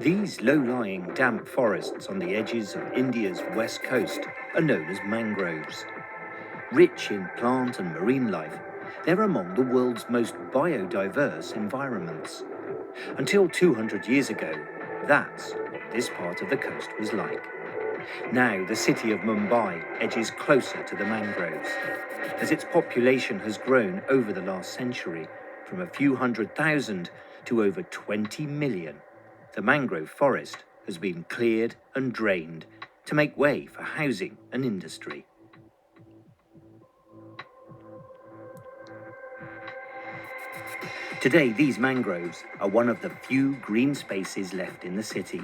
These low-lying damp forests on the edges of India's west coast are known as mangroves. Rich in plant and marine life, they're among the world's most biodiverse environments. Until 200 years ago, that's what this part of the coast was like. Now the city of Mumbai edges closer to the mangroves, as its population has grown over the last century from a few 100,000 to over 20 million. The mangrove forest has been cleared and drained to make way for housing and industry. Today, these mangroves are one of the few green spaces left in the city.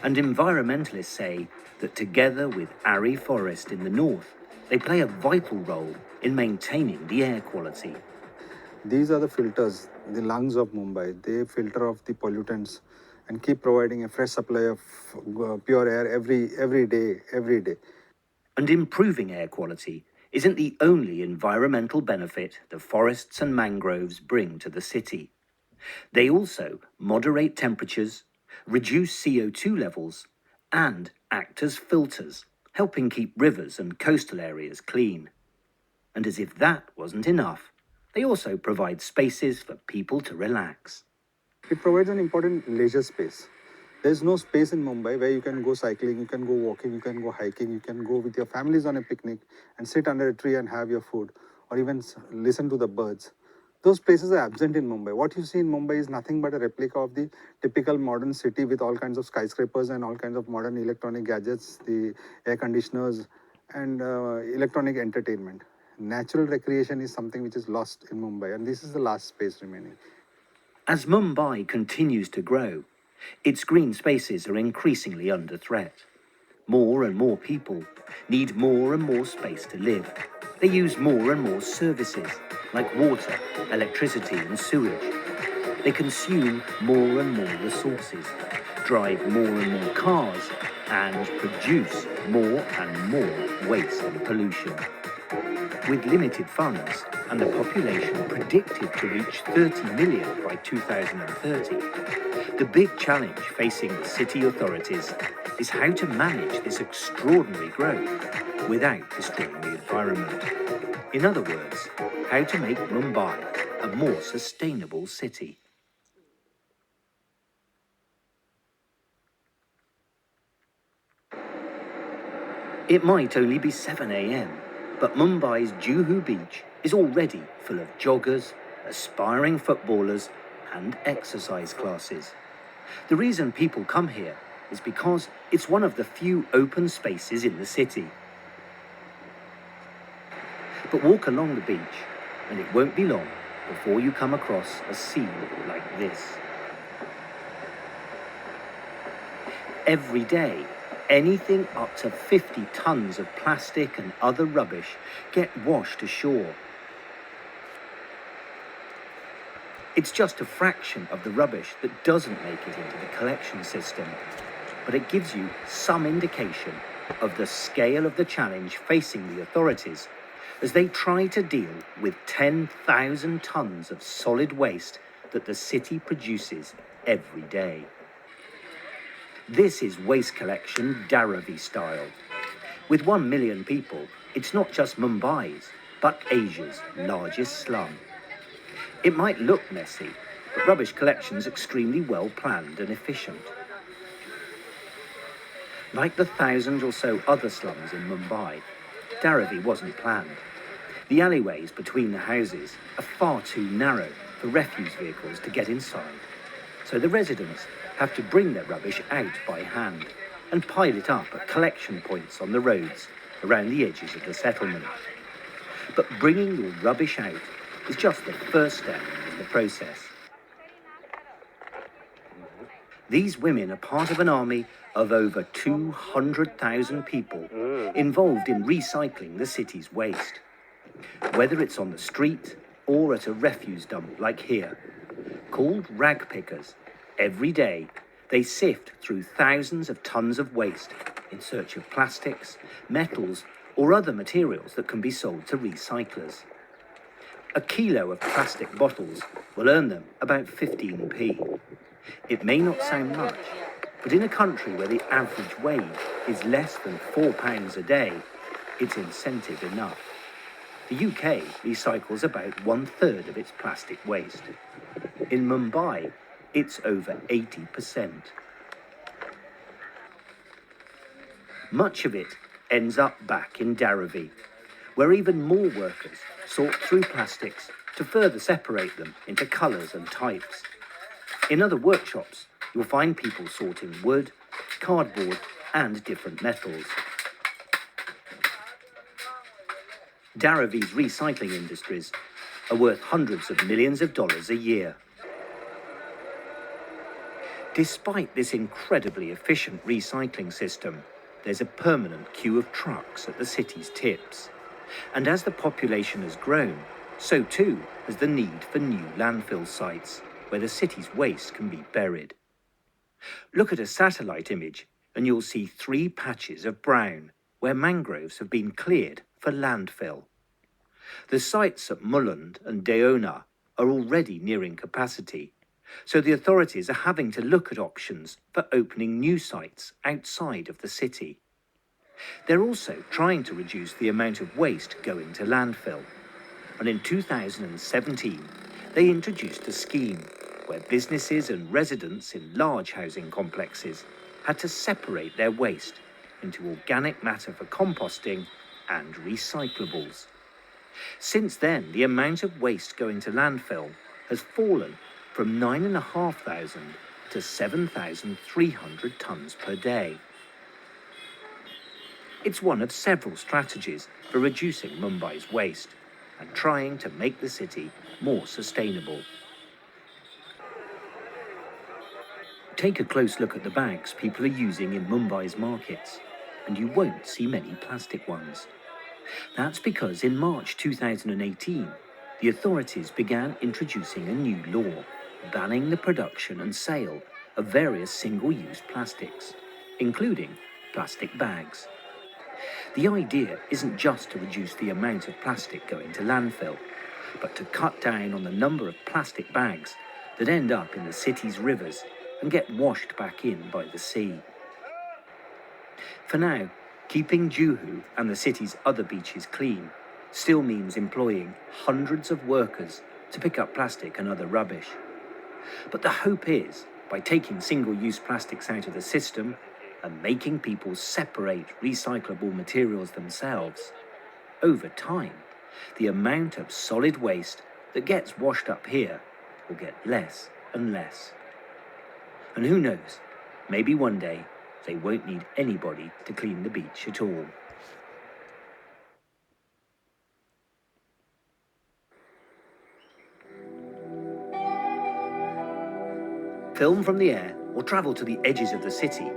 And environmentalists say that together with Ari Forest in the north, they play a vital role in maintaining the air quality. These are the filters, the lungs of Mumbai. They filter off the pollutants and keep providing a fresh supply of pure air every day. And improving air quality isn't the only environmental benefit the forests and mangroves bring to the city. They also moderate temperatures, reduce CO2 levels, and act as filters, helping keep rivers and coastal areas clean. And as if that wasn't enough, they also provide spaces for people to relax. It provides an important leisure space. There's no space in Mumbai where you can go cycling, you can go walking, you can go hiking, you can go with your families on a picnic and sit under a tree and have your food, or even listen to the birds. Those places are absent in Mumbai. What you see in Mumbai is nothing but a replica of the typical modern city with all kinds of skyscrapers and all kinds of modern electronic gadgets, the air conditioners and electronic entertainment. Natural recreation is something which is lost in Mumbai, and this is the last space remaining. As Mumbai continues to grow, its green spaces are increasingly under threat. More and more people need more and more space to live. They use more and more services, like water, electricity and sewage. They consume more and more resources, drive more and more cars, and produce more and more waste and pollution. With limited funds and a population predicted to reach 30 million by 2030, the big challenge facing the city authorities is how to manage this extraordinary growth without destroying the environment. In other words, how to make Mumbai a more sustainable city. It might only be 7 a.m., but Mumbai's Juhu beach is already full of joggers, aspiring footballers, and exercise classes. The reason people come here is because it's one of the few open spaces in the city. But walk along the beach, and it won't be long before you come across a scene like this. Every day, anything up to 50 tons of plastic and other rubbish get washed ashore. It's just a fraction of the rubbish that doesn't make it into the collection system, but it gives you some indication of the scale of the challenge facing the authorities as they try to deal with 10,000 tons of solid waste that the city produces every day. This is waste collection Dharavi style. With 1 million people, it's not just Mumbai's, but Asia's largest slum. It might look messy, but rubbish collection's extremely well planned and efficient. Like the 1,000 or so other slums in Mumbai, Dharavi wasn't planned. The alleyways between the houses are far too narrow for refuse vehicles to get inside, so the residents have to bring their rubbish out by hand and pile it up at collection points on the roads around the edges of the settlement. But bringing your rubbish out is just the first step in the process. These women are part of an army of over 200,000 people involved in recycling the city's waste. Whether it's on the street or at a refuse dump like here, called rag pickers, every day they sift through thousands of tons of waste in search of plastics, metals, or other materials that can be sold to recyclers. A kilo of plastic bottles will earn them about 15p. It may not sound much, but in a country where the average wage is less than £4 a day, it's incentive enough. The UK recycles about 1/3 of its plastic waste. In Mumbai, it's over 80%. Much of it ends up back in Dharavi, where even more workers sort through plastics to further separate them into colours and types. In other workshops, you'll find people sorting wood, cardboard, and different metals. Dharavi's recycling industries are worth hundreds of millions of dollars a year. Despite this incredibly efficient recycling system, there's a permanent queue of trucks at the city's tips. And as the population has grown, so too has the need for new landfill sites where the city's waste can be buried. Look at a satellite image and you'll see 3 patches of brown where mangroves have been cleared for landfill. The sites at Mulund and Deona are already nearing capacity, so the authorities are having to look at options for opening new sites outside of the city. They're also trying to reduce the amount of waste going to landfill. And in 2017, they introduced a scheme where businesses and residents in large housing complexes had to separate their waste into organic matter for composting and recyclables. Since then, the amount of waste going to landfill has fallen from 9,500 to 7,300 tonnes per day. It's one of several strategies for reducing Mumbai's waste and trying to make the city more sustainable. Take a close look at the bags people are using in Mumbai's markets, and you won't see many plastic ones. That's because in March 2018, the authorities began introducing a new law banning the production and sale of various single-use plastics, including plastic bags. The idea isn't just to reduce the amount of plastic going to landfill, but to cut down on the number of plastic bags that end up in the city's rivers and get washed back in by the sea. For now, keeping Juhu and the city's other beaches clean still means employing hundreds of workers to pick up plastic and other rubbish. But the hope is, by taking single-use plastics out of the system and making people separate recyclable materials themselves, over time, the amount of solid waste that gets washed up here will get less and less. And who knows, maybe one day they won't need anybody to clean the beach at all. Film from the air or travel to the edges of the city,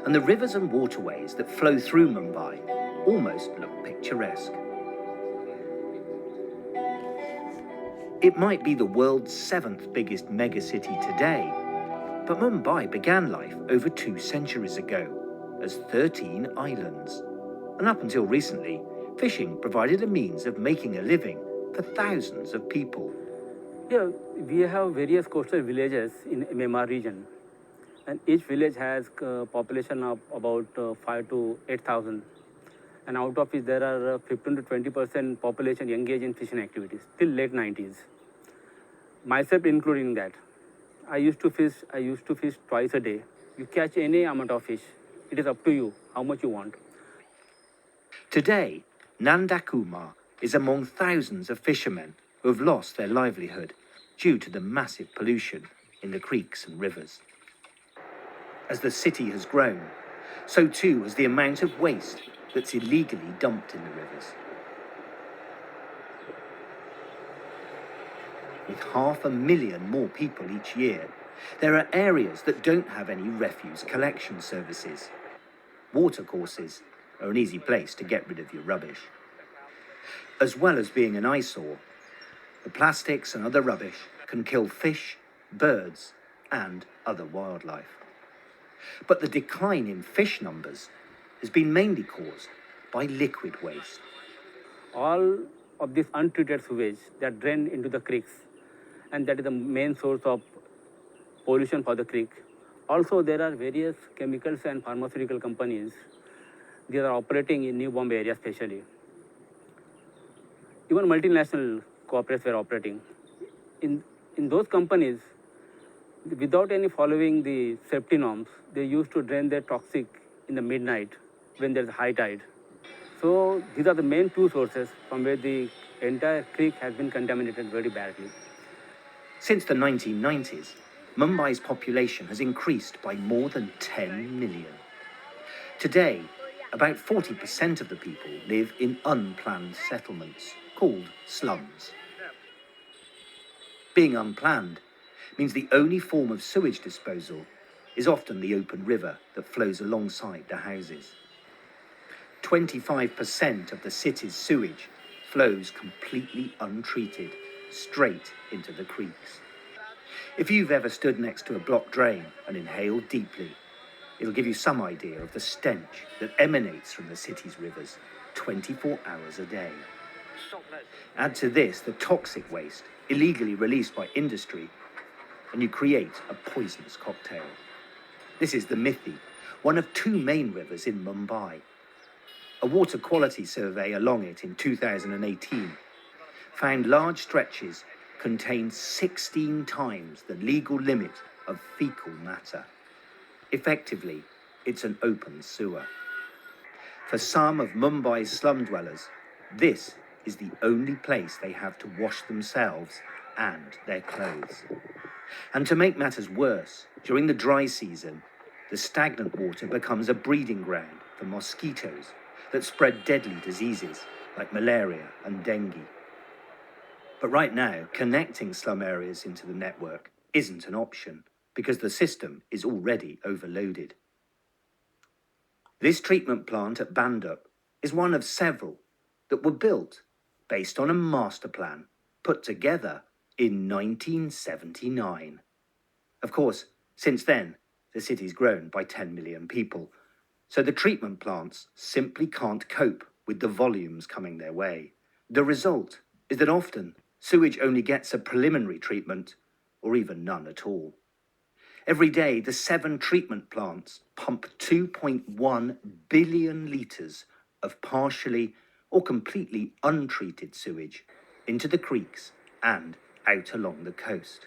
and the rivers and waterways that flow through Mumbai almost look picturesque. It might be the world's 7th biggest megacity today, but Mumbai began life over 2 centuries ago as 13 islands. And up until recently, fishing provided a means of making a living for thousands of people. Yeah, we have various coastal villages in MMR region, and each village has a population of about 5 to 8,000. And out of it, there are 15 to 20% population engaged in fishing activities till late 90s. Myself including that. I used to fish twice a day. You catch any amount of fish. It is up to you how much you want. Today, Nanda Kumar is among thousands of fishermen who have lost their livelihood due to the massive pollution in the creeks and rivers. As the city has grown, so too has the amount of waste that's illegally dumped in the rivers. With 500,000 more people each year, there are areas that don't have any refuse collection services. Watercourses are an easy place to get rid of your rubbish. As well as being an eyesore, the plastics and other rubbish can kill fish, birds, and other wildlife. But the decline in fish numbers has been mainly caused by liquid waste. All of this untreated sewage that drain into the creeks, and that is the main source of pollution for the creek. Also, there are various chemicals and pharmaceutical companies. They are operating in New Bombay area especially. Even multinational corporates were operating. In those companies, without any following the safety norms, they used to drain their toxic in the midnight when there's high tide. So these are the main two sources from where the entire creek has been contaminated very badly. Since the 1990s, Mumbai's population has increased by more than 10 million. Today, about 40% of the people live in unplanned settlements called slums. Being unplanned means the only form of sewage disposal is often the open river that flows alongside the houses. 25% of the city's sewage flows completely untreated straight into the creeks. If you've ever stood next to a blocked drain and inhaled deeply, it'll give you some idea of the stench that emanates from the city's rivers 24 hours a day. Add to this the toxic waste illegally released by industry, and you create a poisonous cocktail. This is the Mithi, one of two main rivers in Mumbai. A water quality survey along it in 2018 found large stretches contained 16 times the legal limit of fecal matter. Effectively, it's an open sewer. For some of Mumbai's slum dwellers, this is the only place they have to wash themselves and their clothes. And to make matters worse, during the dry season, the stagnant water becomes a breeding ground for mosquitoes that spread deadly diseases like malaria and dengue. But right now, connecting slum areas into the network isn't an option because the system is already overloaded. This treatment plant at Bandup is one of several that were built based on a master plan put together in 1979. Of course, since then, the city's grown by 10 million people, so the treatment plants simply can't cope with the volumes coming their way. The result is that often sewage only gets a preliminary treatment or even none at all. Every day, the 7 treatment plants pump 2.1 billion litres of partially or completely untreated sewage into the creeks and out along the coast.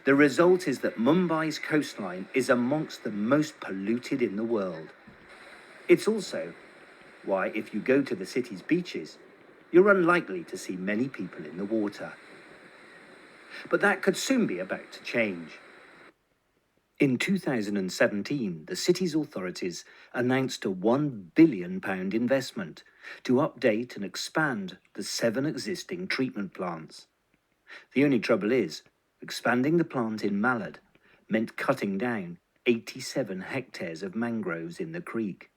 The result is that Mumbai's coastline is amongst the most polluted in the world. It's also why, if you go to the city's beaches, you're unlikely to see many people in the water. But that could soon be about to change. In 2017, the city's authorities announced a £1 billion investment to update and expand the 7 existing treatment plants. The only trouble is, expanding the plant in Malad meant cutting down 87 hectares of mangroves in the creek.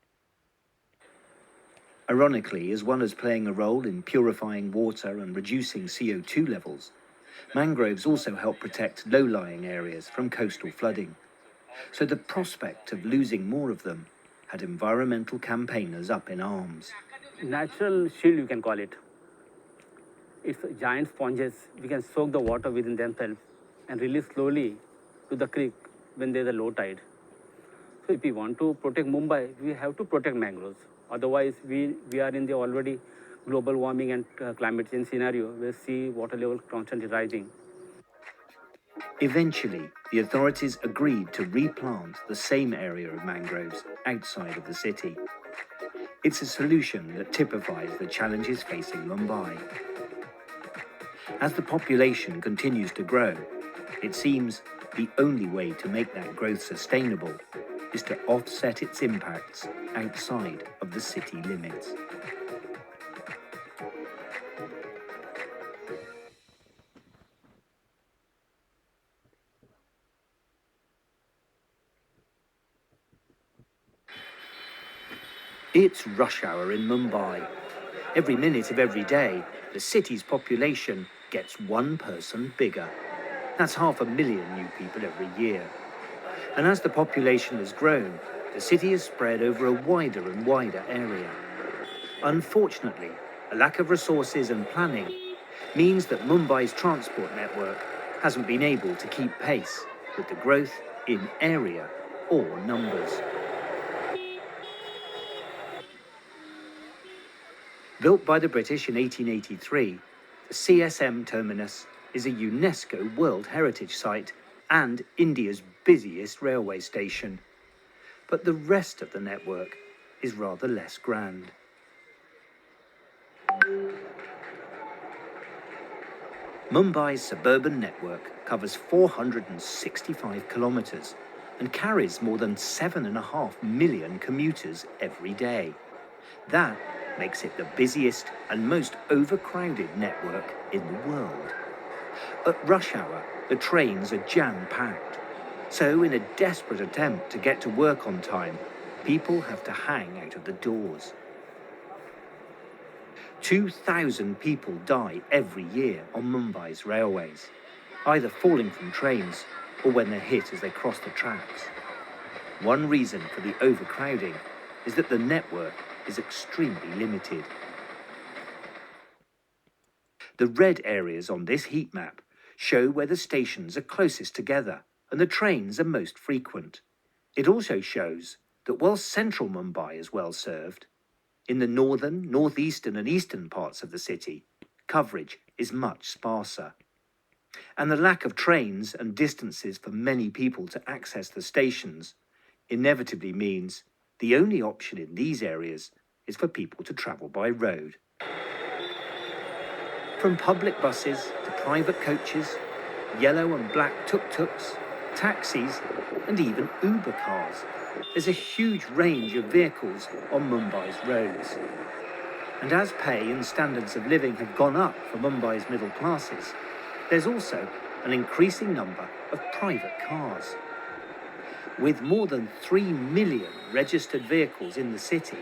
Ironically, as well as playing a role in purifying water and reducing CO2 levels, mangroves also help protect low-lying areas from coastal flooding. So the prospect of losing more of them had environmental campaigners up in arms. Natural shield, you can call it. It's giant sponges. We can soak the water within themselves and release slowly to the creek when there's a low tide. So if we want to protect Mumbai, we have to protect mangroves. Otherwise, we are in the already global warming and climate change scenario where sea water level constantly rising. Eventually, the authorities agreed to replant the same area of mangroves outside of the city. It's a solution that typifies the challenges facing Mumbai. As the population continues to grow, it seems the only way to make that growth sustainable is to offset its impacts outside of the city limits. It's rush hour in Mumbai. Every minute of every day, the city's population gets 1 person bigger. That's 500,000 new people every year. And as the population has grown, the city has spread over a wider and wider area. Unfortunately, a lack of resources and planning means that Mumbai's transport network hasn't been able to keep pace with the growth in area or numbers. Built by the British in 1883, the CSM terminus is a UNESCO World Heritage Site and India's busiest railway station. But the rest of the network is rather less grand. Mumbai's suburban network covers 465 kilometres and carries more than 7.5 million commuters every day. That makes it the busiest and most overcrowded network in the world. At rush hour, the trains are jam-packed. So, in a desperate attempt to get to work on time, people have to hang out of the doors. 2,000 people die every year on Mumbai's railways, either falling from trains or when they're hit as they cross the tracks. One reason for the overcrowding is that the network is extremely limited. The red areas on this heat map show where the stations are closest together and the trains are most frequent. It also shows that while central Mumbai is well served, in the northern, northeastern and eastern parts of the city, coverage is much sparser. And the lack of trains and distances for many people to access the stations inevitably means the only option in these areas is for people to travel by road. From public buses to private coaches, yellow and black tuk-tuks, taxis and even Uber cars, there's a huge range of vehicles on Mumbai's roads. And as pay and standards of living have gone up for Mumbai's middle classes, there's also an increasing number of private cars. With more than 3 million registered vehicles in the city,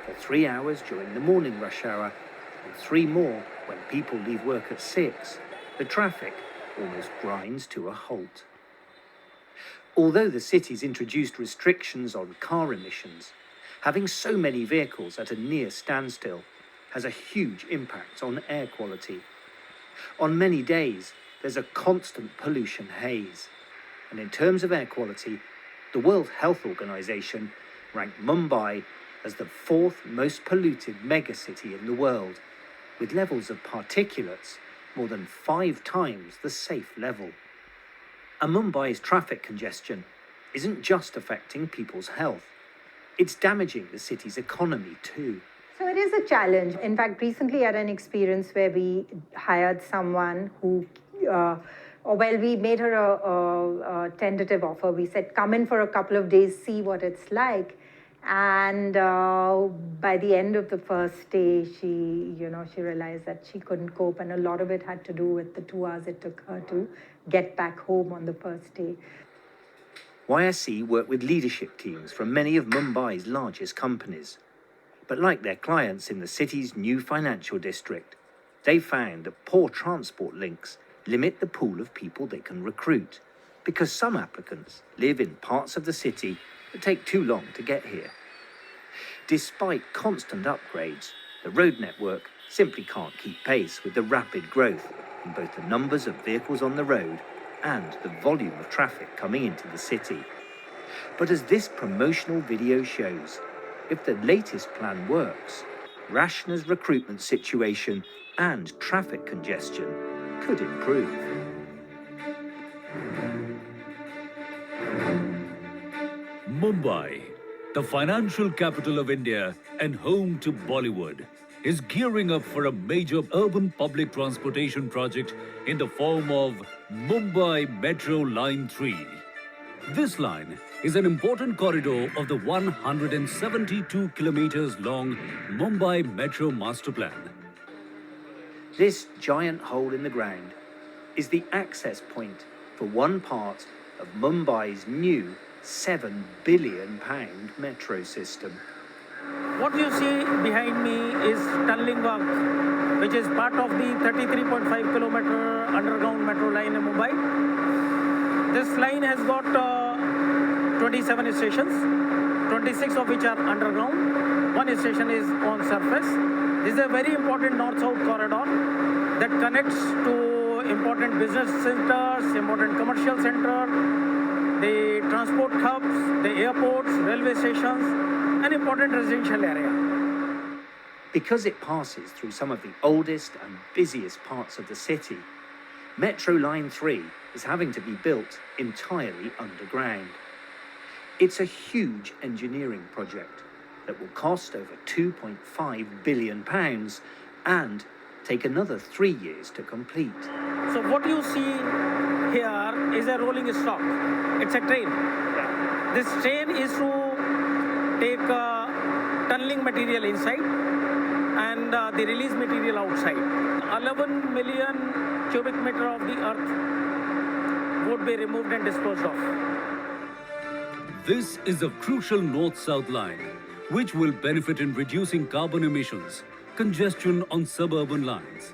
for 3 hours during the morning rush hour and 3 more when people leave work at 6, the traffic almost grinds to a halt. Although the city's introduced restrictions on car emissions, having so many vehicles at a near standstill has a huge impact on air quality. On many days, there's a constant pollution haze. And in terms of air quality, the World Health Organization ranked Mumbai as the 4th most polluted megacity in the world, with levels of particulates more than 5 times the safe level. And Mumbai's traffic congestion isn't just affecting people's health, it's damaging the city's economy too. So it is a challenge. In fact, recently I had an experience where we hired someone who, we made her a tentative offer. We said, come in for a couple of days, see what it's like. And by the end of the first day, she realized that she couldn't cope, and a lot of it had to do with the 2 hours it took her to get back home on the first day. YSC work with leadership teams from many of Mumbai's largest companies. But like their clients in the city's new financial district, they found that poor transport links limit the pool of people they can recruit, because some applicants live in parts of the city that take too long to get here. Despite constant upgrades, the road network simply can't keep pace with the rapid growth in both the numbers of vehicles on the road and the volume of traffic coming into the city. But as this promotional video shows, if the latest plan works, Rashna's recruitment situation and traffic congestion could improve. Mumbai, the financial capital of India and home to Bollywood, is gearing up for a major urban public transportation project in the form of Mumbai Metro Line 3. This line is an important corridor of the 172 kilometers long Mumbai Metro Master Plan. This giant hole in the ground is the access point for one part of Mumbai's new £7 billion metro system. What you see behind me is tunneling work, which is part of the 33.5 kilometer underground metro line in Mumbai. This line has got 27 stations, 26 of which are underground. One station is on surface. This is a very important north-south corridor that connects to important business centers, important commercial centers, the transport hubs, the airports, railway stations, an important residential area. Because it passes through some of the oldest and busiest parts of the city, Metro Line 3 is having to be built entirely underground. It's a huge engineering project that will cost over £2.5 billion and take another 3 years to complete. So what you see here is a rolling stock. It's a train. This train is to take tunneling material inside and the release material outside. 11 million cubic meter of the earth would be removed and disposed of. This is a crucial north-south line, which will benefit in reducing carbon emissions, congestion on suburban lines.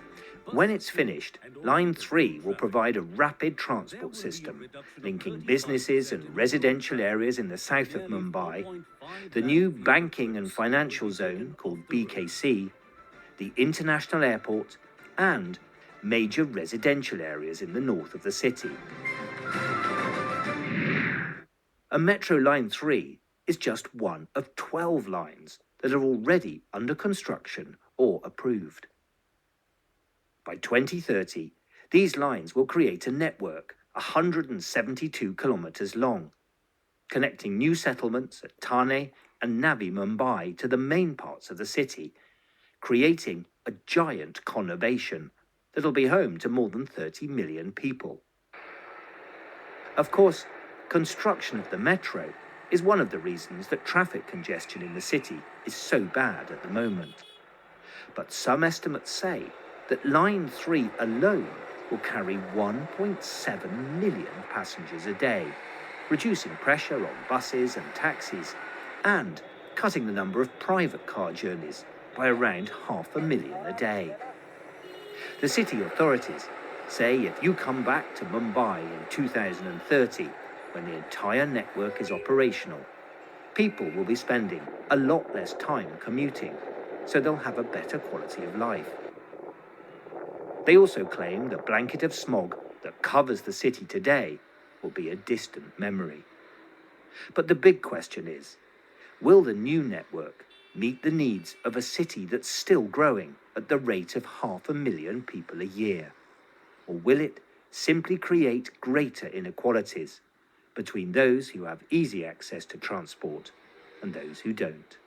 When it's finished, Line 3 will provide a rapid transport system, linking businesses and residential areas in the south of Mumbai, the new banking and financial zone called BKC, the international airport, and major residential areas in the north of the city. And Metro Line 3 is just one of 12 lines that are already under construction or approved. By 2030, these lines will create a network 172 kilometres long, connecting new settlements at Thane and Navi Mumbai to the main parts of the city, creating a giant conurbation that'll be home to more than 30 million people. Of course, construction of the metro is one of the reasons that traffic congestion in the city is so bad at the moment. But some estimates say that Line 3 alone will carry 1.7 million passengers a day, reducing pressure on buses and taxis, and cutting the number of private car journeys by around 500,000 a day. The city authorities say if you come back to Mumbai in 2030, when the entire network is operational, people will be spending a lot less time commuting, so they'll have a better quality of life. They also claim the blanket of smog that covers the city today will be a distant memory. But the big question is, will the new network meet the needs of a city that's still growing at the rate of 500,000 people a year? Or will it simply create greater inequalities between those who have easy access to transport and those who don't?